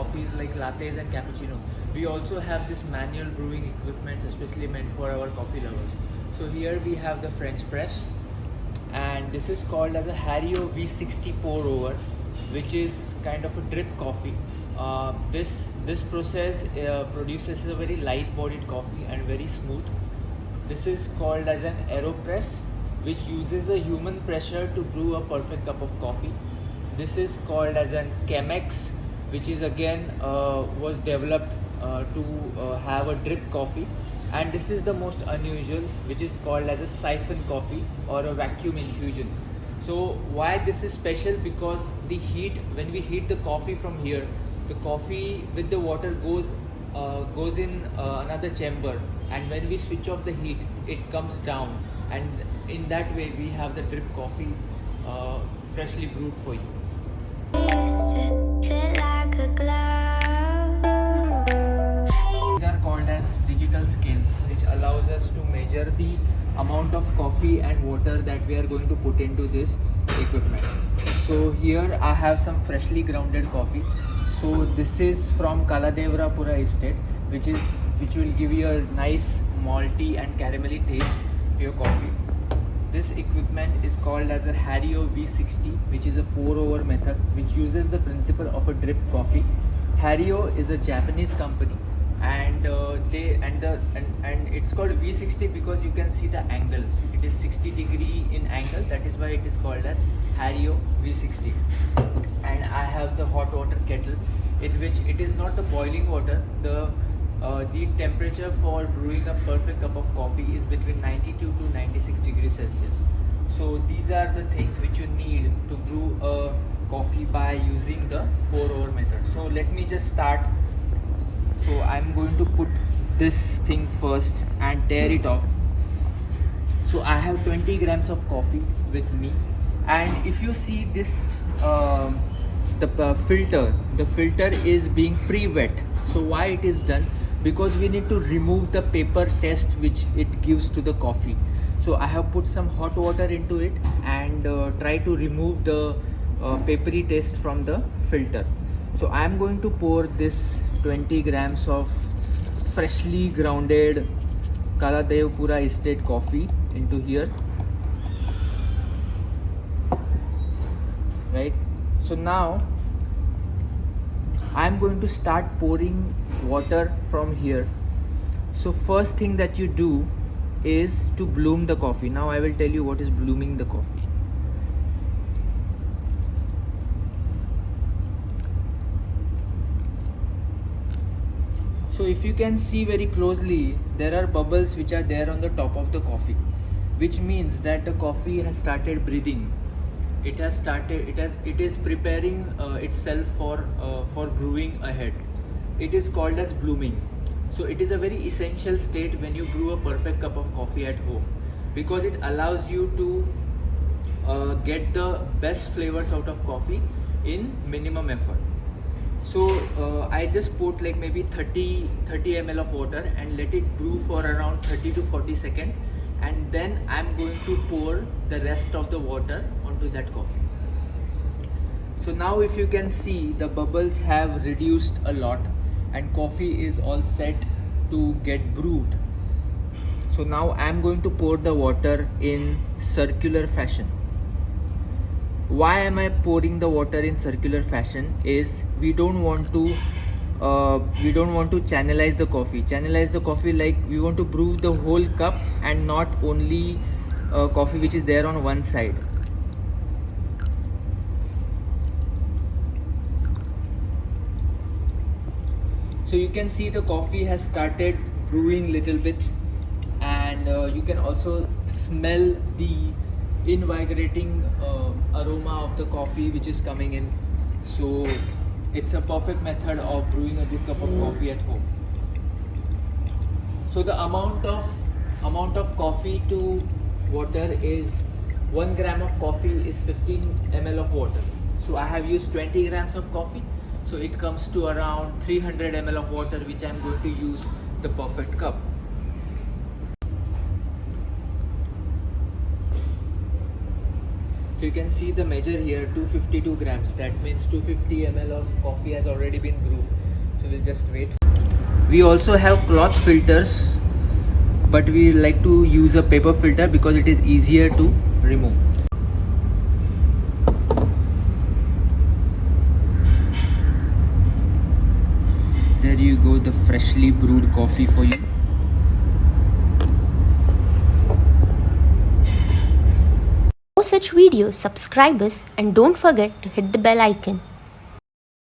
coffees like lattes and cappuccino, we also have this manual brewing equipment especially meant for our coffee lovers. So here we have the French press, and this is called as a Hario V60 pour over, which is kind of a drip coffee. This process produces a very light bodied coffee and very smooth. This is called as an AeroPress, which uses a human pressure to brew a perfect cup of coffee. This is called as an Chemex, which is again was developed to have a drip coffee. And this is the most unusual, which is called as a siphon coffee or a vacuum infusion. So why this is special? Because the heat, when we heat the coffee from here, the coffee with the water goes in another chamber, and when we switch off the heat, it comes down, and in that way we have the drip coffee freshly brewed for you. These are called as digital scales, which allows us to measure the amount of coffee and water that we are going to put into this equipment. So here I have some freshly grounded coffee. So this is from Kaladevrapura estate, which will give you a nice malty and caramelly taste to your coffee. This equipment is called as a Hario V60, which is a pour over method, which uses the principle of a drip coffee. Hario is a Japanese company, and it's called V60 because you can see the angle. It is 60-degree in angle. That is why it is called as Hario V60. And I have the hot water kettle, in which it is not the boiling water. The temperature for brewing a perfect cup of coffee is between 92 to 96 degrees Celsius. So these are the things which you need to brew a coffee by using the pour over method. So let me just start. So I'm going to put this thing first and tear it off. So I have 20 grams of coffee with me, and if you see this the filter is being pre-wet. So why it is done? Because we need to remove the paper taste which it gives to the coffee. So I have put some hot water into it and try to remove the papery taste from the filter. So I am going to pour this 20 grams of freshly grounded Kaladevpura estate coffee into here. Right. So now I am going to start pouring water from here. So first thing that you do is to bloom the coffee. Now I will tell you what is blooming the coffee. So if you can see very closely, there are bubbles which are there on the top of the coffee, which means that the coffee has started breathing. It is preparing itself for brewing ahead. It is called as blooming. So it is a very essential state when you brew a perfect cup of coffee at home, because it allows you to get the best flavors out of coffee in minimum effort. So I just put like maybe 30 ml of water and let it brew for around 30 to 40 seconds, and then I'm going to pour the rest of the water onto that coffee. So now if you can see, the bubbles have reduced a lot and coffee is all set to get brewed. So now I'm going to pour the water in circular fashion. Why am I pouring the water in circular fashion? Is we don't want to channelize the coffee. Channelize the coffee, like we want to brew the whole cup and not only coffee which is there on one side. So you can see the coffee has started brewing little bit, and you can also smell the invigorating aroma of the coffee which is coming in. So it's a perfect method of brewing a good cup of coffee at home. So the amount of coffee to water is 1 gram of coffee is 15 ml of water. So I have used 20 grams of coffee. So it comes to around 300 ml of water, which I am going to use the perfect cup. So you can see the measure here, 252 grams. That means 250 ml of coffee has already been brewed. So we'll just wait. We also have cloth filters, but we like to use a paper filter because it is easier to remove. There you go, the freshly brewed coffee for you. For more such videos, subscribe us and don't forget to hit the bell icon.